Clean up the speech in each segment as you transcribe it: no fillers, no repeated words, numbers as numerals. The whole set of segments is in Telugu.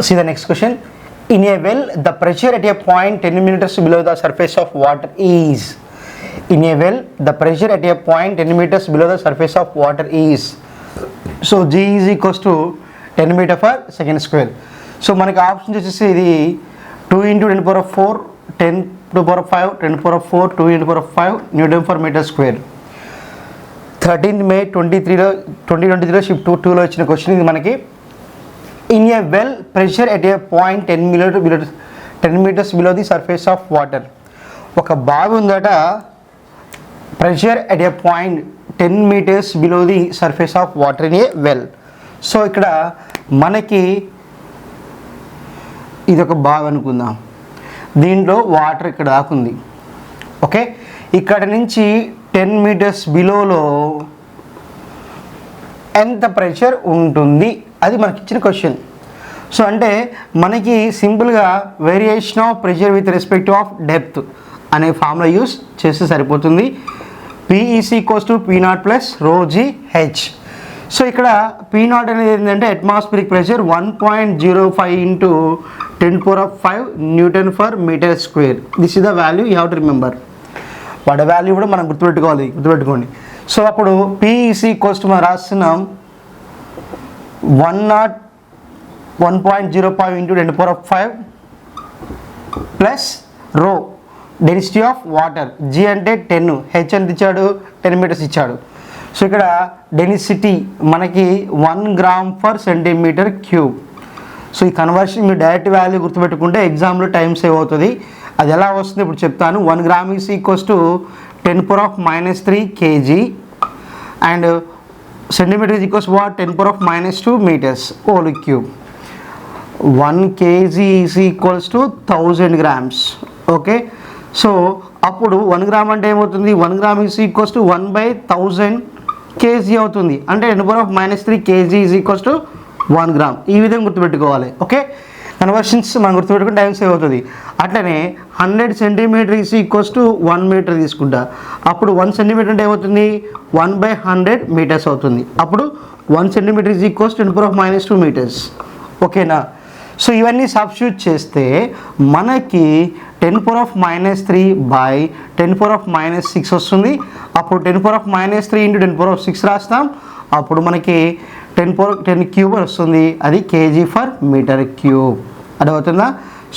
See the next question. In a well, the pressure at a point 10 meters below the surface of water is. In a well, the pressure at a point 10 meters below the surface of water is. So G is equals to 10 meter per second square. So మనకి ఆప్షన్ వచ్చేసి ఇది 2 into 10 power of 4, 10 to the power of 5, 10 to the power of 4, 2 into the power of 5 Newton per meter square. 13th May 2023 shift 2లో వచ్చిన క్వశ్చన్ ఇది మనకి. In a well, pressure at a point 10 meters below the surface of water. ఒక బావి ఉందట, pressure at a point 10 meters below the surface of water in a well. So ఇక్కడ మనకి ఇది ఒక బావి అనుకుందాం, దీంట్లో వాటర్ ఇక్కడ దాకుంది. ఓకే, ఇక్కడ నుంచి 10 meters బిలోలో ఎంత ప్రెషర్ ఉంటుంది అది మనకి ఇచ్చిన క్వశ్చన్. సో అంటే మనకి సింపుల్గా variation of pressure with respect of depth అనే ఫార్ములా యూస్ చేస్తే సరిపోతుంది. P is equals to P0 plus rho G H. So ఇక్కడ P0 అనేది ఏంటంటే atmospheric pressure 1.05 into 10 to the power of 5 Newton per meter square. This is the value you have to remember. వాటి వాల్యూ కూడా మనం గుర్తుపెట్టుకోండి. సో అప్పుడు P is equals to మనం రాస్తున్నాం 1.05 into 10 to the power of 5 plus రో డెన్సిటీ ఆఫ్ వాటర్. G అంటే 10, H ఎంత ఇచ్చాడు 10 meters ఇచ్చాడు. సో ఇక్కడ డెన్సిటీ మనకి 1 gram per centimeter cube. So ఈ కన్వర్షన్ మీరు డైరెక్ట్ వాల్యూ గుర్తుపెట్టుకుంటే ఎగ్జామ్లో టైం సేవ్ అవుతుంది. అది ఎలా వస్తుంది ఇప్పుడు చెప్తాను. 1 gram is equals to 10 to the power of -3 kg and centimeter is equals to what? 10 to the power of -2 meters whole cube. 1 kg is equals to 1000 grams. Okay, so అప్పుడు 1 gram అంటే ఏమవుతుంది? 1 gram is equals to 1/1000 kg అవుతుంది. అంటే 10 to the power of -3 kg is equals to 1 gram. ఈ విధంగా గుర్తుపెట్టుకోవాలి. ఓకే, కన్వర్షన్స్ మనం గుర్తుపెట్టుకుని టైం సేవ్ అవుతుంది. అట్లనే 100 centimeter is equals to 1 meter తీసుకుంటా. అప్పుడు 1 centimeter అంటే ఏమవుతుంది? 1/100 meters అవుతుంది. అప్పుడు 1 centimeter is equals to 10 to the power of -2 meters. ఓకేనా? సో ఇవన్నీ సబ్స్టిట్యూట్ చేస్తే మనకి 10 to the power of -3 by 10 to the power of -6 వస్తుంది. అప్పుడు 10 to the power of -3 into 10 to the power of 6 రాస్తాం. అప్పుడు మనకి 10 క్యూబ్ వస్తుంది. అది kg per meter cube. అర్థమవుతుందా?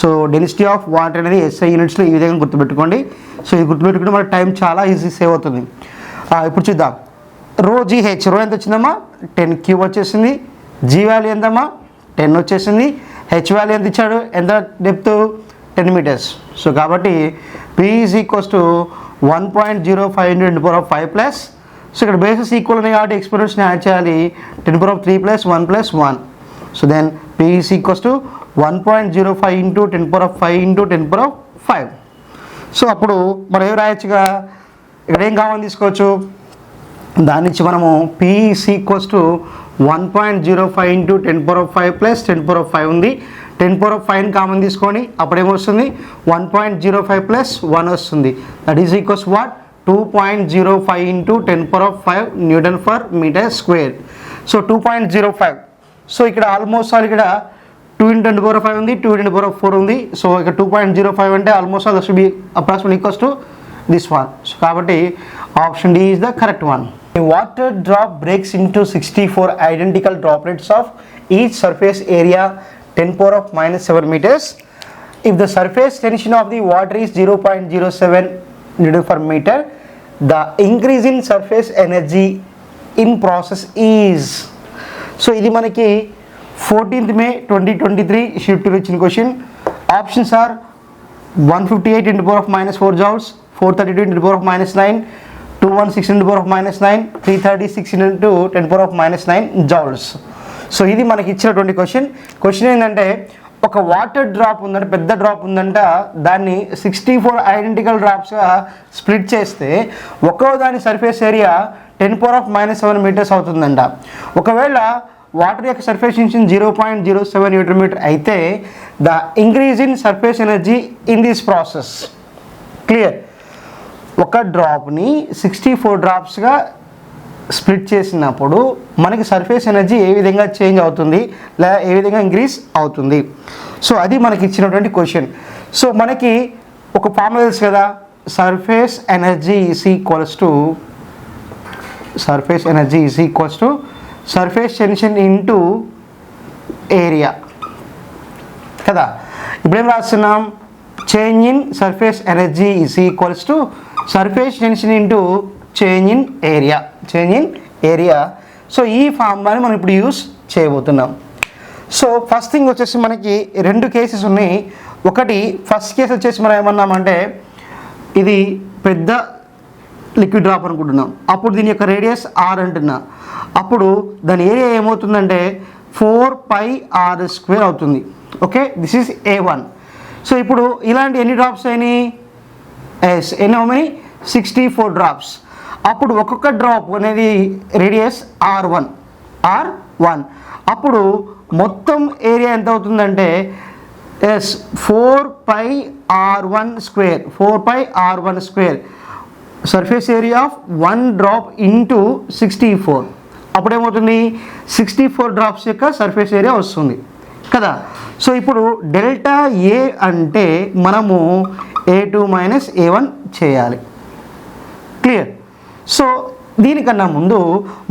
సో డెన్సిటీ ఆఫ్ వాటర్ అనేది SI యూనిట్స్లో ఈ విధంగా గుర్తుపెట్టుకోండి. సో ఇది గుర్తుపెట్టుకుంటే మన టైం చాలా ఈజీ సేవ్ అవుతుంది. ఇప్పుడు చూద్దాం. రో GH, రో ఎంత వచ్చిందమ్మా? 10 క్యూబ్ వచ్చేసింది. G వాల్యూ ఎంతమ్మా? 10 వచ్చేసింది. H వాల్యూ ఎంత ఇచ్చాడు? ఎంత డెప్త్? 10 meters. సో కాబట్టి P is equals to 1.05 into 10 to the power of 5 plus. So ఇక్కడ బేసెస్ ఈక్వల్ ఉన్నాయి కాబట్టి ఎక్స్పోనెంట్స్ని యాడ్ చేయాలి. 10 to the power of 3 plus 1 plus 1. So then P is equals to 1.05 into 10 to the power of 5 into 10 to the power of 5. So అప్పుడు మనం ఏం రాయొచ్చుగా, ఇక్కడ ఏం కావాలని తీసుకోవచ్చు, దాని నుంచి మనము P is equals to 1.05 into 10 to the power of 5 plus 10 to the power of 5 ఉంది. 10 to the power of 5 common తీసుకొని అప్పుడు ఏమొస్తుంది? 1.05 plus 1 వస్తుంది. That is equals what? 2.05 into 10 to the power of 5 Newton per meter square. So 2.05. So ఇక్కడ ఆల్మోస్ట్ ఆల్ ఇక్కడ 2 into 10 to the power of 5 ఉంది, 2 into 10 to the power of 4 ఉంది. సో ఇక్కడ 2.05 అంటే almost all that should be approximately equals to this one. So కాబట్టి option D is the correct one. A water drop breaks into 64 identical droplets of each surface area 10 to the power of -7 meters. If the surface tension of the water is 0.07 Newton per meter, the increase in surface energy in process is. So ఇది మనకి 14th May 2023 షిఫ్ట్ ఇచ్చిన question. Options are 158 into the power of -4 joules, 432 into the power of -9, 216 into the power of -9, 336 into 10 to the power of -9 joules. So ఇది మనకి ఇచ్చినటువంటి క్వశ్చన్ ఏంటంటే ఒక వాటర్ డ్రాప్ ఉందంటే, పెద్ద డ్రాప్ ఉందంట, దాన్ని 64 ఐడెంటికల్ డ్రాప్స్గా స్ప్లిట్ చేస్తే ఒక్కో దాని surface area 10 to the power of -7 meters అవుతుందంట. ఒకవేళ వాటర్ యొక్క సర్ఫేస్ టెన్షన్ 0.07 Newton meter అయితే the increase in surface energy in this process. Clear? ఒక డ్రాప్ని 64 డ్రాప్స్గా స్ప్లిట్ చేసినప్పుడు మనకి సర్ఫేస్ ఎనర్జీ ఏ విధంగా చేంజ్ అవుతుంది లేదా ఏ విధంగా ఇంక్రీజ్ అవుతుంది. సో అది మనకి ఇచ్చినటువంటి క్వశ్చన్. సో మనకి ఒక ఫార్ములా తెలుసు కదా, surface energy is equals to surface tension into area కదా. ఇప్పుడేం రాస్తున్నాం, change in surface energy is equals to surface tension into change in area. So ఈ ఫార్ములాని మనం ఇప్పుడు యూస్ చేయబోతున్నాం. సో ఫస్ట్ థింగ్ వచ్చేసి మనకి రెండు కేసెస్ ఉన్నాయి. ఒకటి ఫస్ట్ కేసు వచ్చేసి మనం ఏమన్నామంటే ఇది పెద్ద లిక్విడ్ డ్రాప్ అనుకుంటున్నాం. అప్పుడు దీని యొక్క రేడియస్ r అంటున్నా. అప్పుడు దాని ఏరియా ఏమవుతుందంటే 4πr² అవుతుంది. Okay, this is A1. So ఇప్పుడు ఇలాంటి ఎన్ని డ్రాప్స్ అయినాయి, ఎన్ని 64 డ్రాప్స్. అప్పుడు ఒక్కొక్క డ్రాప్ అనేది రేడియస్ R1. అప్పుడు మొత్తం ఏరియా ఎంత అవుతుందంటే 4πr² surface area of 1 drop into 64. అప్పుడు ఏమవుతుంది, 64 డ్రాప్స్ యొక్క సర్ఫేస్ ఏరియా వస్తుంది కదా. సో ఇప్పుడు డెల్టా ఏ అంటే మనము A2 మైనస్ A1 చేయాలి. క్లియర్. సో దీనికన్నా ముందు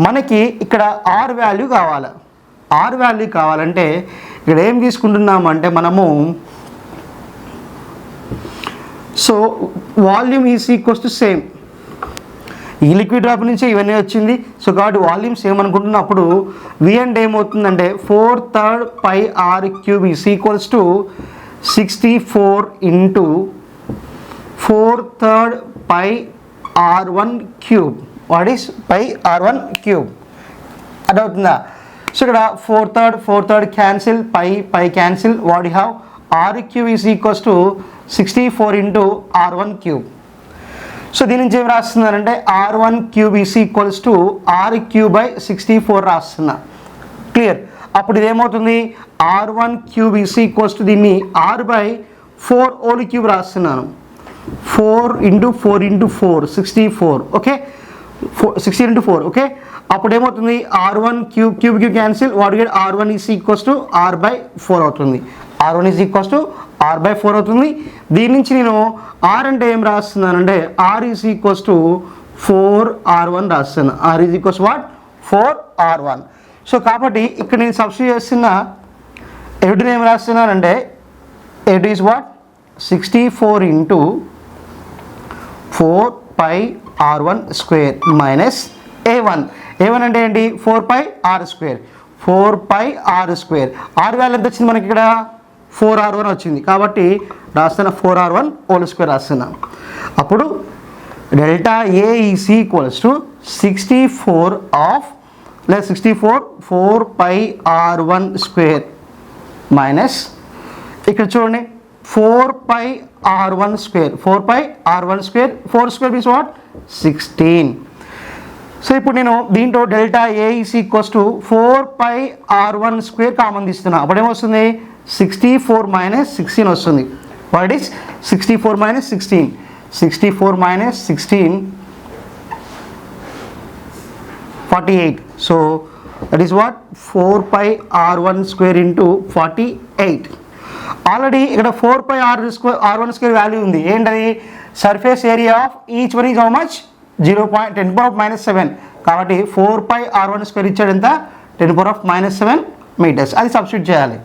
మనకి ఇక్కడ R వాల్యూ కావాలి. R వాల్యూ కావాలంటే ఇక్కడ ఏం తీసుకుంటున్నామంటే మనము, so volume is equals to same. ఈ లిక్విడ్ డ్రాప్ నుంచి ఇవన్నీ వచ్చింది. సో కాబట్టి వాల్యూమ్ సేమ్ అనుకుంటున్నప్పుడు వి అంటే ఏమవుతుందంటే 4/3πr³ is equals to 64 into 4/3πr⁴. What is πr⁴ అదవుతుందా. సో ఇక్కడ 4/3 cancel, pi cancel, what you have r³ is equals to 64 into r⁴. So దీని నుంచి ఏం రాస్తున్నారంటే r⁴ is equals to r³/64 రాస్తున్నా. క్లియర్. అప్పుడు ఇదేమవుతుంది, r⁴ ఈజ్ ఈక్వల్స్ టు దీన్ని r/4³ రాస్తున్నాను. 4 into 4 into 4 64. Okay, 16 into 4. Okay, అప్పుడు ఏమవుతుంది r⁴ cancel, what get r1 is equals to r/4 అవుతుంది. r1 is equals to r/4 అవుతుంది. దీని నుంచి నేను r అంటే ఏం రాస్తున్నానంటే r is equals to 4r1 రాస్తాను. r is equals what 4r1. So కాబట్టి ఇక్కడ నేను సబ్స్టిట్యూట్ చేస్తున్న ఎవిడెన్ ఏం రాస్తున్నానంటే at is what 64 into 4πr⁴ minus A1. A1 అంటే ఏంటి, 4πr². 4πr². r వాల్యూ ఎంత వచ్చింది మనకి ఇక్కడ 4r1 వచ్చింది. కాబట్టి రాస్తున్న 4r1² రాస్తున్నా. అప్పుడు delta A is equals to 64 లేదా 64 4πr⁴ మైనస్ ఇక్కడ చూడండి 4πr⁴. 4πr⁴ means what 16. So ఇప్పుడు నేను దీంట్లో delta A is equals to 4πr⁴ common తీస్తున్నా. అప్పుడు ఏమొస్తుంది 64 మైనస్ 16 వస్తుంది. What is 64 minus 16? 64 minus 16 48. So that is what 4πr⁴ into 48. Already ఇక్కడ 4πr⁴ వాల్యూ ఉంది. ఏంటది, surface area of each one is how much 0.10⁻⁷. కాబట్టి 4πr⁴ ఇచ్చాడు ఎంత 10⁻⁷ మీటర్స్. అది సబ్స్టిట్యూట్ చేయాలి.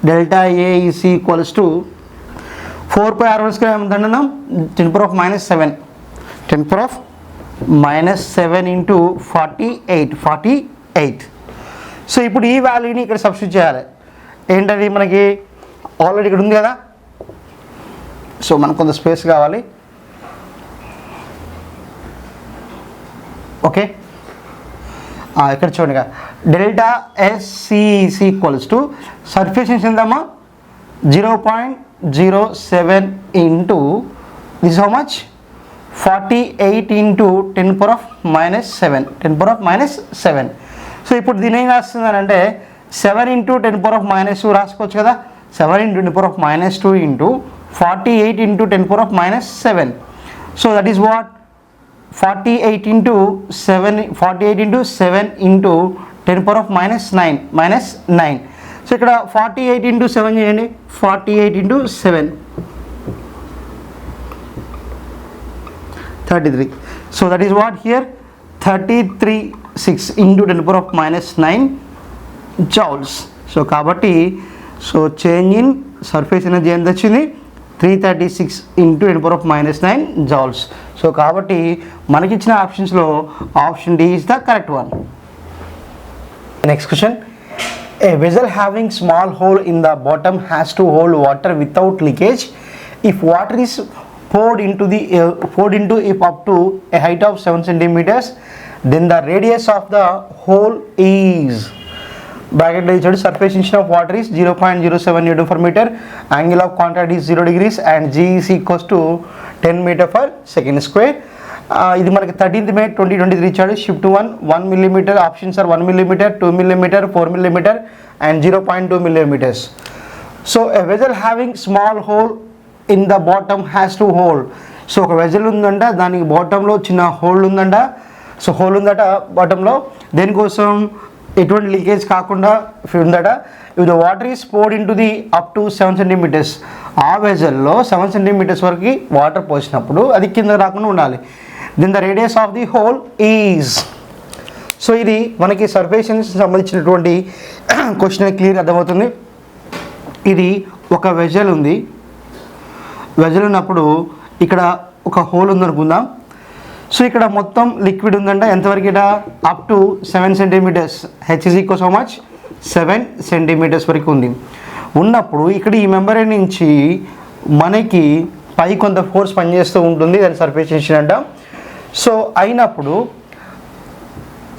Delta A is equals to 4πr⁴ ఏమంటున్నాం 10⁻⁷. 10⁻⁷ ఇంటూ 48. సో ఇప్పుడు ఈ వాల్యూని ఇక్కడ సబ్స్టిట్యూట్ చేయాలి. ఏంటది మనకి ఆల్రెడీ ఇక్కడ ఉంది కదా. సో మనకు కొంత స్పేస్ కావాలి. ఓకే, ఇక్కడ చూడండి delta SC is equals to surface ఎంతమ్మా 0.07 into this how much 48 into 10⁻⁷. So ఇప్పుడు దీని ఏం రాస్తున్నారంటే 7 ఇంటూ 10⁻⁻2 రాసుకోవచ్చు కదా. 7 into 10⁻2 into 48 into 10⁻⁷. So that is what 48 into 7 into 10 power of minus 9. So ఇక్కడ 48 into 7 చేయండి. 48 into 7 33. So that is what here 336 into 10 power of minus 9 joules. So కాబట్టి so change in surface energy ఎంత వచ్చింది 336 into 10 power of minus 9 joules. So కాబట్టి మనకిచ్చిన ఆప్షన్స్లో option D is the correct one. Next question. A vessel having small hole in the bottom has to hold water without leakage. If water is poured into it up to a height of 7 centimeters, then the radius of the hole is bracket లో ఇచ్చాడు. Surface tension of water is 0.07 Newton per meter, angle of contact is 0 degrees and G is equals to 10 meter per second square. ఇది మనకి 13th May 2023 ఇచ్చాడు. Shift 1 millimeter, options are 1 millimeter, 2 millimeter, 4 millimeter and 0.2 millimeters. So a vessel having small hole in the bottom has to hold. So ఒక వెజల్ ఉందంట, దానికి బాటంలో చిన్న హోల్ ఉందంట. సో హోల్ ఉందట బాటంలో, దేనికోసం ఎటువంటి లీకేజ్ కాకుండా ఉందట. If the water is poured in to the up to 7 centimeters, ఆ వెజల్లో 7 centimeters వరకు వాటర్ పోసినప్పుడు అది కింద రాకుండా ఉండాలి. Then the radius of the hole is. So ఇది మనకి సర్ఫేషన్స్ సంబంధించినటువంటి క్వశ్చన్ క్లియర్ అర్థమవుతుంది. ఇది ఒక వెజల్ ఉంది. వెజల్ ఉన్నప్పుడు ఇక్కడ ఒక హోల్ ఉందనుకుందాం. సో ఇక్కడ మొత్తం లిక్విడ్ ఉందంట. ఎంతవరకు ఇట up to 7 centimeters. H is equals how much 7 centimeters వరకు ఉంది. ఉన్నప్పుడు ఇక్కడ ఈ మెంబర్ నుంచి మనకి పై కొంత ఫోర్స్ పనిచేస్తూ ఉంటుంది, దాని సర్ఫేస్ టెన్షన్ అంట. సో అయినప్పుడు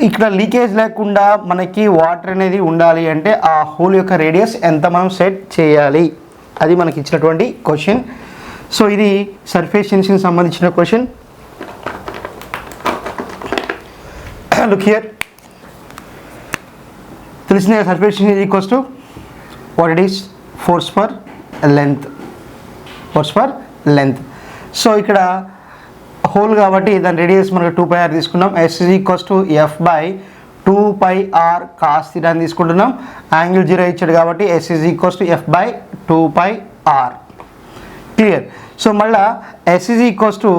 ఇక్కడ లీకేజ్ లేకుండా మనకి వాటర్ అనేది ఉండాలి అంటే ఆ హోల్ యొక్క రేడియస్ ఎంత మనం సెట్ చేయాలి, అది మనకి ఇచ్చినటువంటి క్వశ్చన్. సో ఇది సర్ఫేస్ టెన్షన్ సంబంధించిన క్వశ్చన్. Look here. తెలిసిన surface tension is equals to what it is force per length. So ఇక్కడ హోల్ కాబట్టి దాని రేడియస్ మనకు 2πr తీసుకున్నాం. S is equals to F/2πr cos θ అని తీసుకుంటున్నాం. యాంగిల్ 0 ఇచ్చాడు కాబట్టి S is equals to F/2πr. Clear. So మళ్ళీ S ఈజ్ ఈక్వల్స్ టు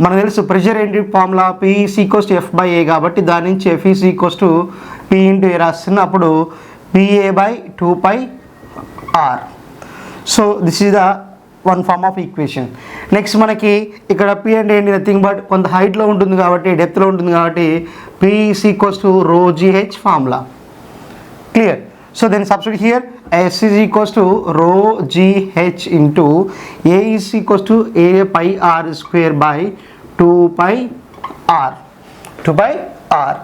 మనకు తెలుసు ప్రెషర్ ఏంటి formula P is equals to F/A కాబట్టి దాని నుంచి F is equals to P into A రాస్తున్నప్పుడు PA/2πr. So this is the one form of equation. Next మనకి ఇక్కడ P అంటే ఏంటి, నథింగ్ బట్ కొంత హైట్లో ఉంటుంది కాబట్టి, డెప్త్లో ఉంటుంది కాబట్టి P is equals to ρGH formula. Clear. So then substitute here S is equals to ρGH into A is equals to A/2πr.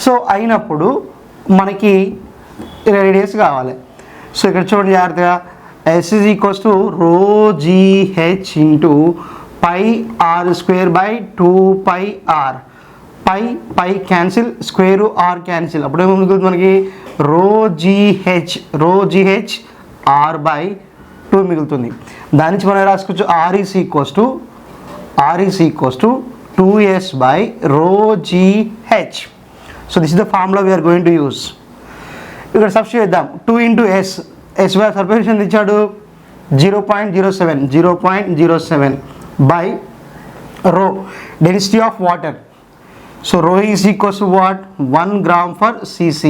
So అయినప్పుడు మనకి రేడియస్ కావాలి. సో ఇక్కడ చూడండి జాగ్రత్తగా. S is equals to ρGH into πr²/2πr. Pi cancel, square R cancel. అప్పుడు ఏమో మిగులుతుంది మనకి ρGH r/2 మిగులుతుంది. దాని నుంచి మనం రాసుకోవచ్చు R is equals to 2s/ρGH. So this is the formula we are going to use. ఇక్కడ సబ్స్టిట్యూట్ చేద్దాం. 2 into S బై సర్ఫేస్ ఎంత ఇచ్చాడు 0.07 by rho density of water. So rho is equals to what 1 gram per cc.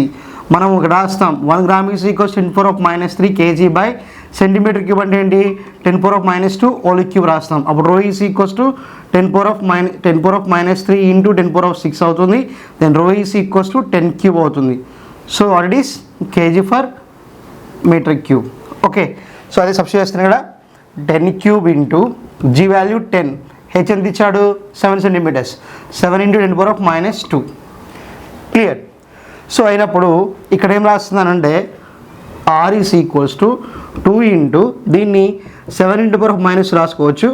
మనం ఇక్కడ రాస్తాం 1 gram is equals 10⁻³ kg by centimetre cube అంటే ఏంటి 10⁻² హోల్ క్యూబ్ రాస్తాం. అప్పుడు రో ఈజ్ ఈక్వల్స్ టు 10⁻³ ఇంటూ 10⁻6 అవుతుంది. దెన్ రో ఈజ్ ఈక్వల్స్ టు 10³ అవుతుంది. So already kg per metre cube. Okay. So అదే సబ్స్టిట్యూట్ చేస్తున్నాను ఇక్కడ 10³ ఇంటూ G వాల్యూ 10, H ఎంత ఇచ్చాడు 7 centimeters, 7 into 10⁻². క్లియర్. సో అయినప్పుడు ఇక్కడ ఏం రాస్తున్నానంటే R is equals to 2 into దీన్ని 7 into 10⁻² రాసుకోవచ్చు.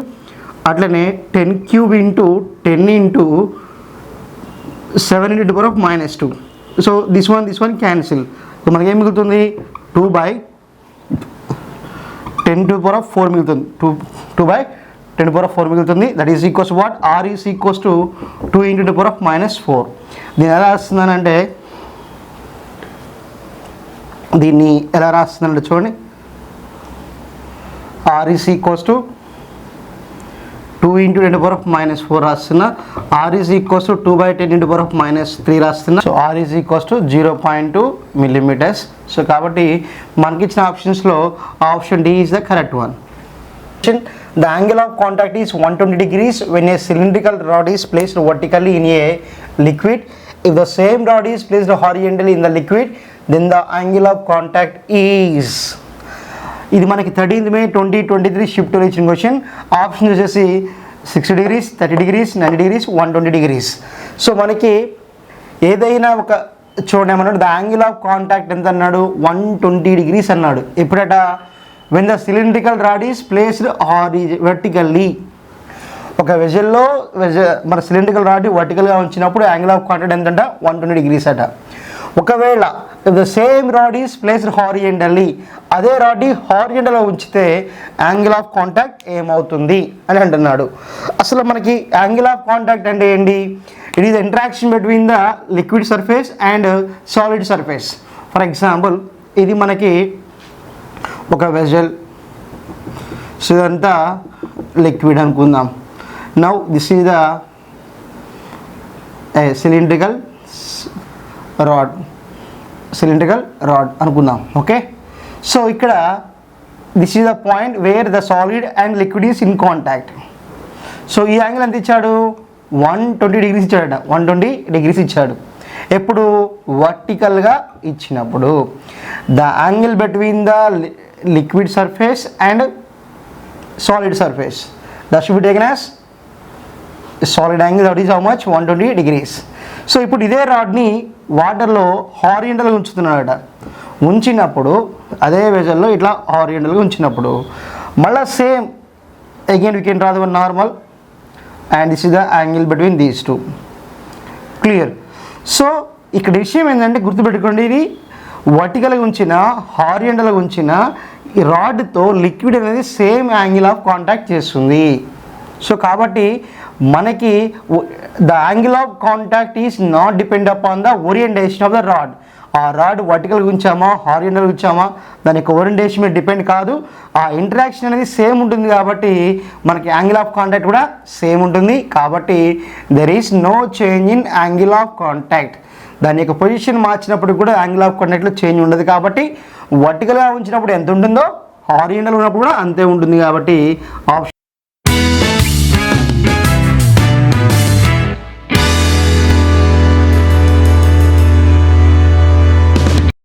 అట్లనే 10³ into 10 into 7 into 10⁻². So this one cancel. So మనకి ఏం మిగులుతుంది 2/10⁴ మిగులుతుంది. 2/10 10⁴ మిగులుతుంది. That is equals what, R is equals to 2 × 10⁻⁴. దీన్ని ఎలా రాస్తున్నానంటే, దీన్ని ఎలా రాస్తున్నానంటే చూడండి, ఆర్ ఈస్ ఈక్వల్స్ టు 2 × 10⁻⁴ రాస్తున్నా. ఆర్ ఈజ్ ఈక్వల్స్ టు 2/10 × -3 రాస్తున్నా. So R is equals to 0.2 millimeters. So కాబట్టి మనకి ఇచ్చిన ఆప్షన్స్లో option D is the correct one. The angle of contact is 120 degrees when a cylindrical rod is placed vertically in a liquid. If the same rod is placed horizontally in the liquid, then the angle of contact is. ఇది మనకి 13th May 2023 షిఫ్ట్లో ఇచ్చిన క్వశ్చన్. ఆప్షన్ వచ్చేసి 60 degrees, 30 degrees, 90 degrees, 120 degrees. So మనకి ఏదైనా ఒక చూడమన్నాడు, ద యాంగిల్ ఆఫ్ కాంటాక్ట్ ఎంత అన్నాడు, 120 degrees అన్నాడు. ఎప్పుడట, when the cylindrical rod is placed vertically. ఒక వెజల్లో మన సిలిండ్రికల్ రాడ్ వర్టికల్గా ఉంచినప్పుడు యాంగిల్ ఆఫ్ కాంటాక్ట్ ఎంతంట, 120 degrees అట. ఒకవేళ if the same rod is placed horizontally, అదే రాడ్ని హారిజెంటల్లో ఉంచితే యాంగిల్ ఆఫ్ కాంటాక్ట్ ఏమవుతుంది అని అంటున్నాడు. అసలు మనకి యాంగిల్ ఆఫ్ కాంటాక్ట్ అంటే ఏంటి? It is interaction between the liquid surface and solid surface. For example, ఇది మనకి ఒక వెజల్, సో ఇదంతా లిక్విడ్ అనుకుందాం. Now this is the cylindrical rod అనుకుందాం. ఓకే, సో ఇక్కడ this is the point where the solid and liquid is in contact. So ఈ యాంగిల్ ఎంత ఇచ్చాడు, 120 degrees ఇచ్చాడట. 120 degrees ఇచ్చాడు. ఎప్పుడు, వర్టికల్గా ఇచ్చినప్పుడు. The angle between the liquid surface and solid surface that should be taken as solid angle. That is how much, 120 degrees. So ఇప్పుడు ఇదే రాడ్ని వాటర్లో హారిజెంటల్గా ఉంచుతున్నాడట. ఉంచినప్పుడు అదే వెజల్లో ఇట్లా హారిజెంటల్గా ఉంచినప్పుడు మళ్ళీ same again we can draw the normal and this is the angle between these two. Clear? So ఇక్కడ విషయం ఏంటంటే, గుర్తుపెట్టుకోండి, ఇది వర్టికల్గా ఉంచిన హారిజెంటల్గా ఉంచిన ఈ రాడ్తో లిక్విడ్ అనేది సేమ్ యాంగిల్ ఆఫ్ కాంటాక్ట్ చేస్తుంది. సో కాబట్టి మనకి the angle of contact is not depend upon the orientation of the rod. ఆ రాడ్ వర్టికల్గా ఉంచామా హారిజెంటల్గా ఉంచామా దాని యొక్క ఓరియంటేషన్ మీద డిపెండ్ కాదు. ఆ ఇంటరాక్షన్ అనేది సేమ్ ఉంటుంది కాబట్టి మనకి యాంగిల్ ఆఫ్ కాంటాక్ట్ కూడా సేమ్ ఉంటుంది. కాబట్టి there is no change in angle of contact. దాని యొక్క పొజిషన్ మార్చినప్పుడు కూడా యాంగిల్ ఆఫ్ కాంటాక్ట్లో చేంజ్ ఉండదు. కాబట్టి వర్టికల్గా ఉంచినప్పుడు ఎంత ఉంటుందో హారిజెంటల్గా ఉన్నప్పుడు కూడా అంతే ఉంటుంది. కాబట్టి ఆప్షన్